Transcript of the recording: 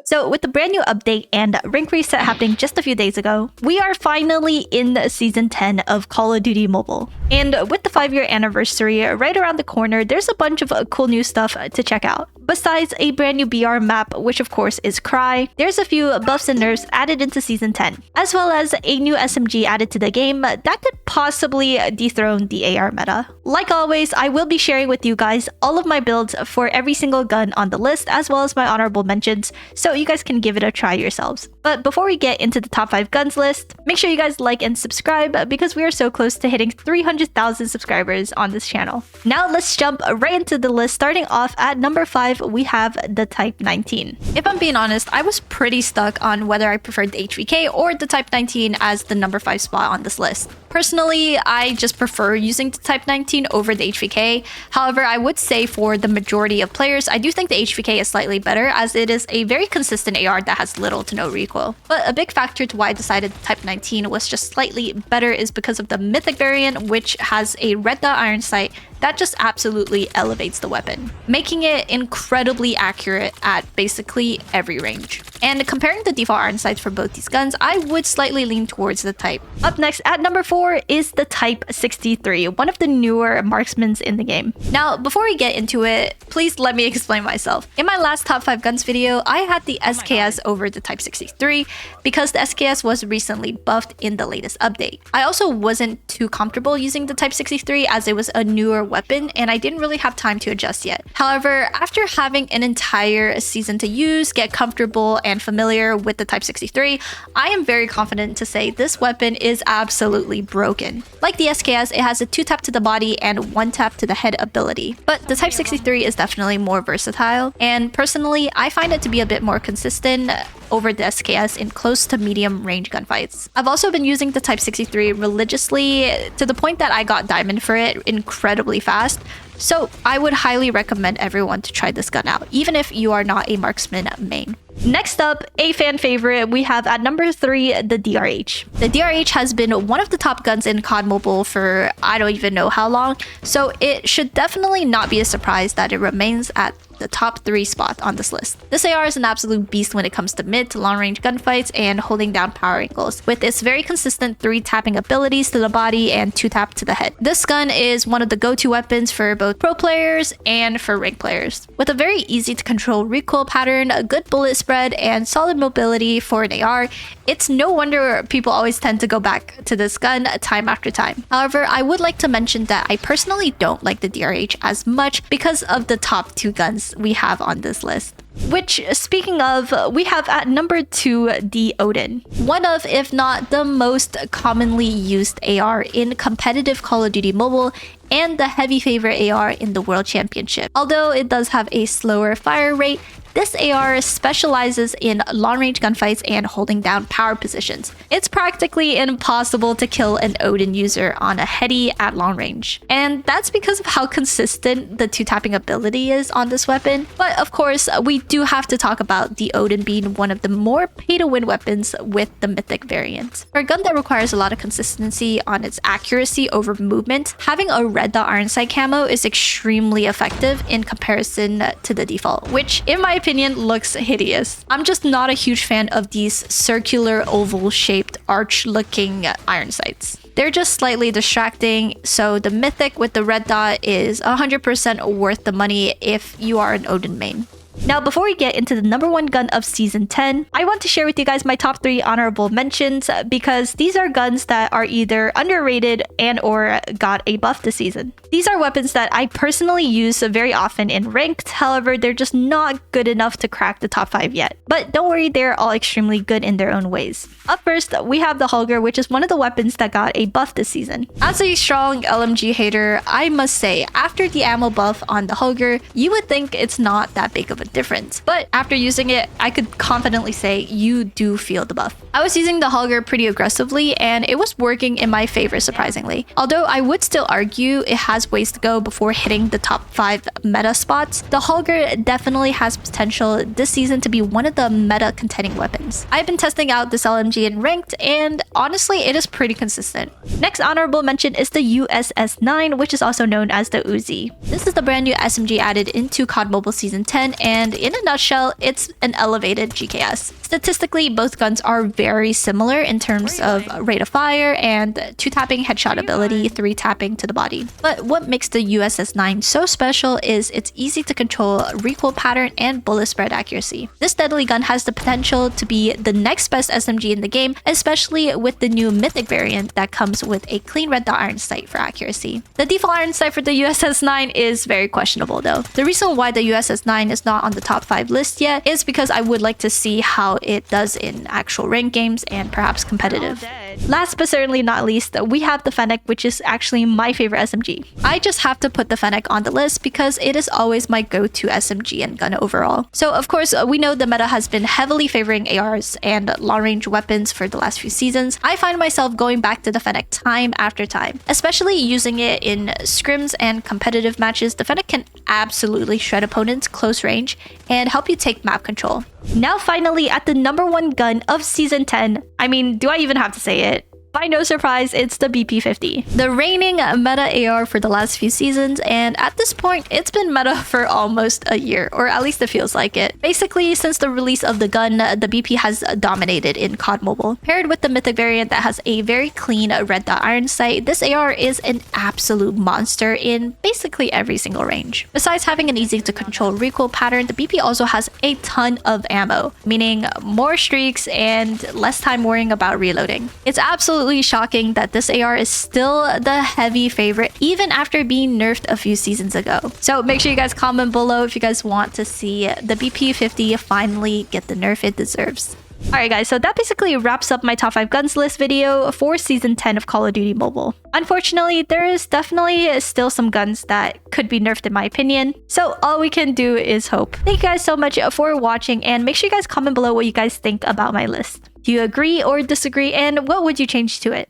So with the brand new update and rank reset happening just a few days ago, we are finally in Season 10 of Call of Duty Mobile. And with the 5-year anniversary right around the corner, there's a bunch of cool new stuff to check out. Besides a brand new BR map, which of course is Cry, there's a few buffs and nerfs added into Season 10, as well as a new SMG added to the game that could possibly dethrone the AR meta. Like always, I will be sharing with you guys all of my builds for every single gun on the list, as well as my honorable mentions, so you guys can give it a try yourselves. But before we get into the top 5 guns list, make sure you guys like and subscribe because we are so close to hitting 300,000 subscribers on this channel. Now let's jump right into the list. Starting off at number 5, we have the Type 19. If I'm being honest, I was pretty stuck on whether I preferred the HVK or the Type 19 as the number 5 spot on this list. Personally, I just prefer using the Type 19 over the HVK. However, I would say for the majority of players, I do think the HVK is slightly better as it is a very consistent AR that has little to no recoil. But a big factor to why I decided the Type 19 was just slightly better is because of the Mythic variant, which has a red dot iron sight that just absolutely elevates the weapon, making it incredibly accurate at basically every range. And comparing the default iron sights for both these guns, I would slightly lean towards the Type. Up next at number 4 is the Type 63, one of the newer marksmans in the game. Now, before we get into it, please let me explain myself. In my last top 5 guns video, I had the SKS over the Type 63 because the SKS was recently buffed in the latest update. I also wasn't too comfortable using the Type 63 as it was a newer weapon and I didn't really have time to adjust yet. However, after having an entire season to use, get comfortable and familiar with the Type 63, I am very confident to say this weapon is absolutely broken. Like the SKS, it has a 2-tap to the body and 1-tap to the head ability. But the Type 63 is definitely more versatile, and personally, I find it to be a bit more consistent over the SKS in close to medium range gunfights. I've also been using the Type 63 religiously to the point that I got diamond for it incredibly fast. So I would highly recommend everyone to try this gun out, even if you are not a marksman main. Next up, a fan favorite, we have at number 3, the DRH. The DRH has been one of the top guns in COD Mobile for I don't even know how long, so it should definitely not be a surprise that it remains at the top 3 spot on this list. This AR is an absolute beast when it comes to mid to long range gunfights and holding down power angles, with its very consistent 3-tapping abilities to the body and 2-tap to the head. This gun is one of the go-to weapons for both pro players and for rank players. With a very easy to control recoil pattern, a good bullet spread, and solid mobility for an AR, it's no wonder people always tend to go back to this gun time after time. However, I would like to mention that I personally don't like the DRH as much because of the top 2 guns we have on this list. Which, speaking of, we have at number 2 the Oden. One of, if not the most commonly used AR in competitive Call of Duty Mobile and the heavy favorite AR in the World Championship. Although it does have a slower fire rate, this AR specializes in long-range gunfights and holding down power positions. It's practically impossible to kill an Oden user on a heady at long range. And that's because of how consistent the 2-tapping ability is on this weapon. But of course, we do have to talk about the Oden being one of the more pay-to-win weapons with the Mythic variant. For a gun that requires a lot of consistency on its accuracy over movement, having a red dot iron sight camo is extremely effective in comparison to the default, which in my opinion looks hideous. I'm just not a huge fan of these circular oval shaped arch looking iron sights. They're just slightly distracting, so the Mythic with the red dot is 100% worth the money if you are an Oden main. Now, before we get into the number 1 gun of Season 10, I want to share with you guys my top 3 honorable mentions because these are guns that are either underrated and or got a buff this season. These are weapons that I personally use very often in ranked, however, they're just not good enough to crack the top 5 yet. But don't worry, they're all extremely good in their own ways. Up first, we have the Hulger, which is one of the weapons that got a buff this season. As a strong LMG hater, I must say, after the ammo buff on the Hulger, you would think it's not that big of a difference. But after using it, I could confidently say you do feel the buff. I was using the Hulger pretty aggressively and it was working in my favor surprisingly. Although I would still argue it has ways to go before hitting the top 5 meta spots, the Hulger definitely has potential this season to be one of the meta contending weapons. I've been testing out this LMG in ranked and honestly it is pretty consistent. Next honorable mention is the USS-9, which is also known as the Uzi. This is the brand new SMG added into COD Mobile Season 10 and and in a nutshell, it's an elevated GKS. Statistically, both guns are very similar in terms of rate of fire and 2-tapping headshot ability, 3-tapping to the body. But what makes the USS-9 so special is its easy to control recoil pattern and bullet spread accuracy. This deadly gun has the potential to be the next best SMG in the game, especially with the new mythic variant that comes with a clean red dot iron sight for accuracy. The default iron sight for the USS-9 is very questionable though. The reason why the USS-9 is not on the top 5 list yet is because I would like to see how it does in actual ranked games and perhaps competitive. Last but certainly not least, we have the Fennec, which is actually my favorite SMG. I just have to put the Fennec on the list because it is always my go-to SMG and gun overall. So of course, we know the meta has been heavily favoring ARs and long-range weapons for the last few seasons. I find myself going back to the Fennec time after time, especially using it in scrims and competitive matches. The Fennec can absolutely shred opponents close range and help you take map control. Now finally, at the #1 gun of Season 10, I mean, do I even have to say it? By no surprise, it's the BP-50. The reigning meta AR for the last few seasons, and at this point, it's been meta for almost a year, or at least it feels like it. Basically, since the release of the gun, the BP has dominated in COD Mobile. Paired with the mythic variant that has a very clean red dot iron sight, this AR is an absolute monster in basically every single range. Besides having an easy to control recoil pattern, the BP also has a ton of ammo, meaning more streaks and less time worrying about reloading. It's absolutely shocking that this AR is still the heavy favorite even after being nerfed a few seasons ago. So make sure you guys comment below if you guys want to see the BP-50 finally get the nerf it deserves. Alright guys, so that basically wraps up my top 5 guns list video for Season 10 of Call of Duty Mobile. Unfortunately, there is definitely still some guns that could be nerfed in my opinion, so all we can do is hope. Thank you guys so much for watching, and make sure you guys comment below what you guys think about my list. Do you agree or disagree, and what would you change to it?